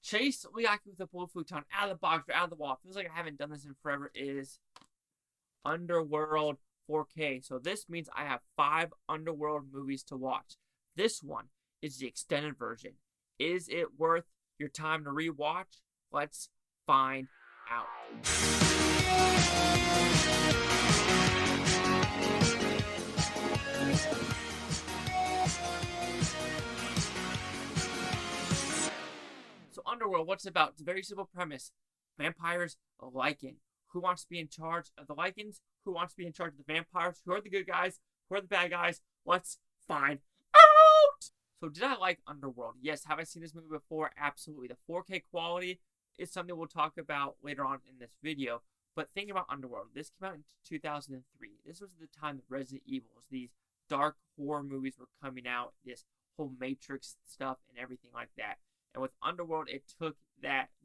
Chase Leaki with a blue futon out of the box or out of the wall. Feels like I haven't done this in forever. Is Underworld 4K. So this means I have 5 Underworld movies to watch. This one is the extended version. Is it worth your time to rewatch? Let's find out. So Underworld, what's it about? It's a very simple premise. Vampires lichen. Who wants to be in charge of the lichens? Who wants to be in charge of the vampires? Who are the good guys? Who are the bad guys? Let's find out! So did I like Underworld? Yes. Have I seen this movie before? Absolutely. The 4K quality is something we'll talk about later on in this video. But think about Underworld. This came out in 2003. This was the time that Resident Evil, these dark horror movies were coming out, this whole Matrix stuff and everything like that. And with Underworld, it took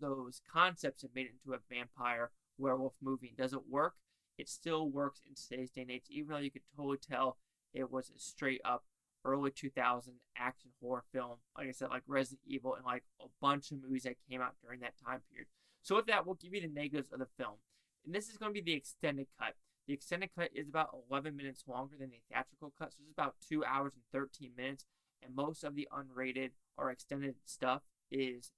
those concepts and made it into a vampire werewolf movie. Does it work? It still works in today's day and age, even though you could totally tell it was a straight up early 2000 action horror film. Like I said, like Resident Evil and like a bunch of movies that came out during that time period. So with that, we'll give you the negatives of the film. And this is going to be the extended cut. The extended cut is about 11 minutes longer than the theatrical cut, so it's about 2 hours and 13 minutes. And most of the unrated or extended stuff is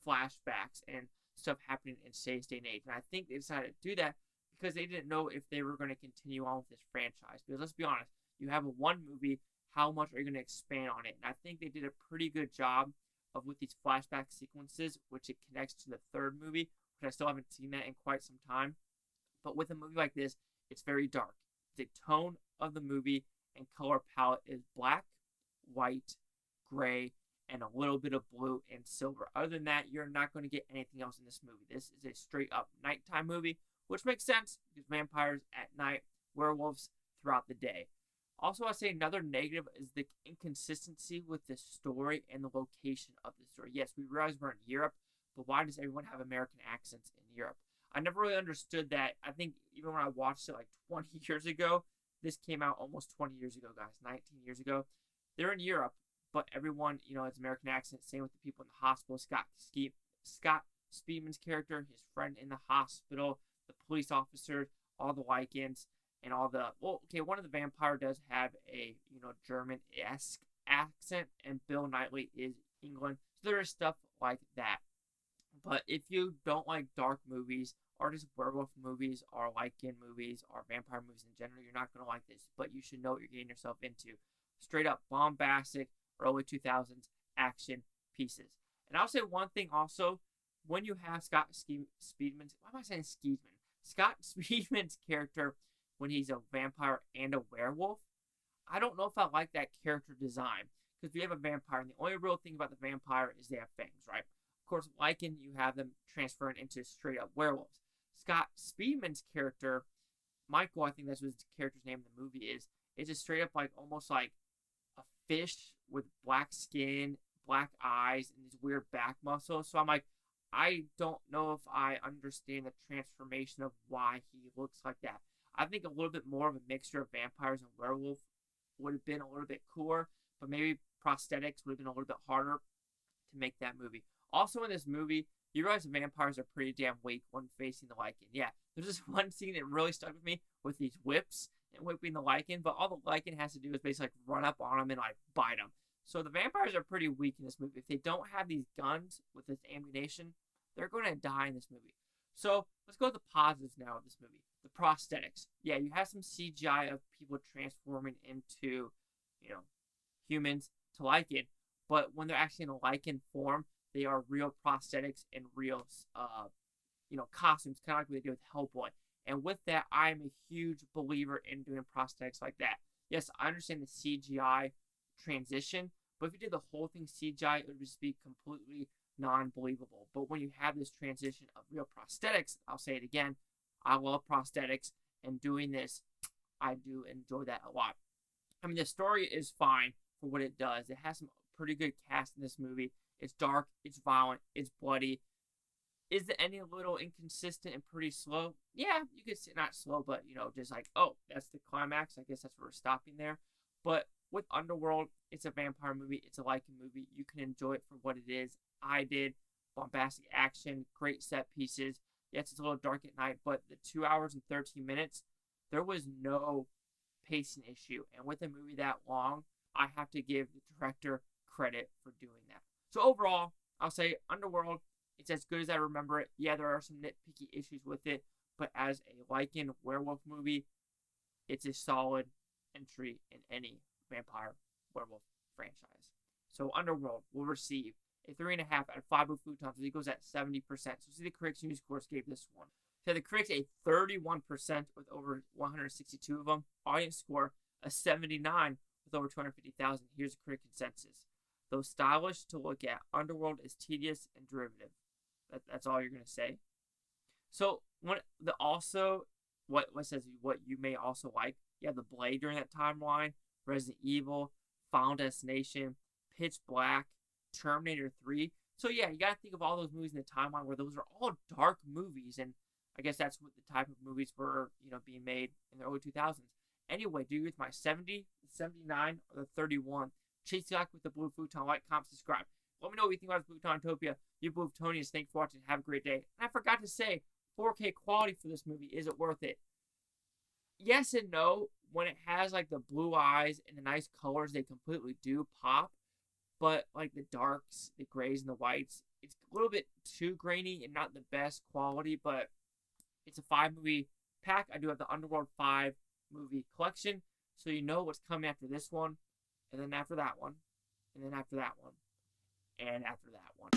flashbacks and stuff happening in today's day and age. And I think they decided to do that because they didn't know if they were going to continue on with this franchise. Because let's be honest, you have a one movie, how much are you going to expand on it? And I think they did a pretty good job of with these flashback sequences, which it connects to the third movie, which I still haven't seen that in quite some time. But with a movie like this, it's very dark. The tone of the movie and color palette is black, white, gray, and a little bit of blue and silver. Other than that, you're not going to get anything else in this movie. This is a straight up nighttime movie, which makes sense because vampires at night, werewolves throughout the day. Also, I say another negative is the inconsistency with the story and the location of the story. Yes, we realize we're in Europe, but why does everyone have American accents in Europe? I never really understood that. I think even when I watched it like 20 years ago, this came out almost 20 years ago, guys, 19 years ago. They're in Europe, but everyone, has American accent. Same with the people in the hospital. Scott Speedman's character, his friend in the hospital, the police officers, all the lichens, and all the... Well, okay, one of the vampire does have a, German-esque accent, and Bill Knightley is England. So there is stuff like that. But if you don't like dark movies, or just werewolf movies, or lichen movies, or vampire movies in general, you're not going to like this. But you should know what you're getting yourself into. Straight up bombastic, early 2000s action pieces. And I'll say one thing also, when you have Scott Speedman's... Why am I saying Speedman? Scott Speedman's character, when he's a vampire and a werewolf, I don't know if I like that character design. Because we have a vampire, and the only real thing about the vampire is they have fangs, right? Of course, lichen, you have them transferring into straight up werewolves. Scott Speedman's character, Michael, I think that's what his character's name in the movie is just straight up like almost like a fish with black skin, black eyes, and these weird back muscles. So I'm like, I don't know if I understand the transformation of why he looks like that. I think a little bit more of a mixture of vampires and werewolf would have been a little bit cooler, but maybe prosthetics would have been a little bit harder to make that movie. Also in this movie, you realize vampires are pretty damn weak when facing the lichen. Yeah, there's this one scene that really stuck with me with these whips and whipping the lichen, but all the lichen has to do is basically like run up on them and like bite them. So the vampires are pretty weak in this movie. If they don't have these guns with this ammunition, they're going to die in this movie. So let's go to the positives now of this movie. The prosthetics. Yeah, you have some CGI of people transforming into, humans to lichen, but when they're actually in a lichen form, they are real prosthetics and real, costumes, kind of like what they do with Hellboy. And with that, I'm a huge believer in doing prosthetics like that. Yes, I understand the CGI transition, but if you did the whole thing CGI, it would just be completely non-believable. But when you have this transition of real prosthetics, I'll say it again, I love prosthetics, and doing this, I do enjoy that a lot. I mean, the story is fine for what it does. It has some pretty good cast in this movie. It's dark, it's violent, it's bloody. Is the ending a little inconsistent and pretty slow? Yeah, you could say not slow, but, just like, oh, that's the climax. I guess that's where we're stopping there. But with Underworld, it's a vampire movie. It's a lichen movie. You can enjoy it for what it is. I did. bombastic action, great set pieces. Yes, it's a little dark at night, but the 2 hours and 13 minutes, there was no pacing issue. And with a movie that long, I have to give the director credit for doing that. So overall, I'll say Underworld, it's as good as I remember it. Yeah, there are some nitpicky issues with it, but as a Lycan werewolf movie, it's a solid entry in any vampire werewolf franchise. So Underworld will receive a 3.5 out of 5 Futons, which equals at 70%. So see the critics' news scores gave this one. So the critics a 31% with over 162 of them. Audience score a 79 with over 250,000. Here's the critic consensus. Though stylish to look at, Underworld is tedious and derivative. That's all you're gonna say. So what says what you may also like? You have the Blade during that timeline, Resident Evil, Final Destination, Pitch Black, Terminator 3. So yeah, you gotta think of all those movies in the timeline where those are all dark movies, and I guess that's what the type of movies were, being made in the early 2000s. Anyway, do you with my 70, 79, or the 31? Chase Slack with the Blue Futon. Like, comment, subscribe. Let me know what you think about Futopia. You Blue Futonians, thanks for watching. Have a great day. And I forgot to say, 4K quality for this movie. Is it worth it? Yes and no. When it has like the blue eyes and the nice colors, they completely do pop. But like the darks, the grays, and the whites, it's a little bit too grainy and not the best quality. But it's a 5-movie pack. I do have the Underworld 5-movie collection, so you know what's coming after this one, and then after that one, and then after that one, and after that one.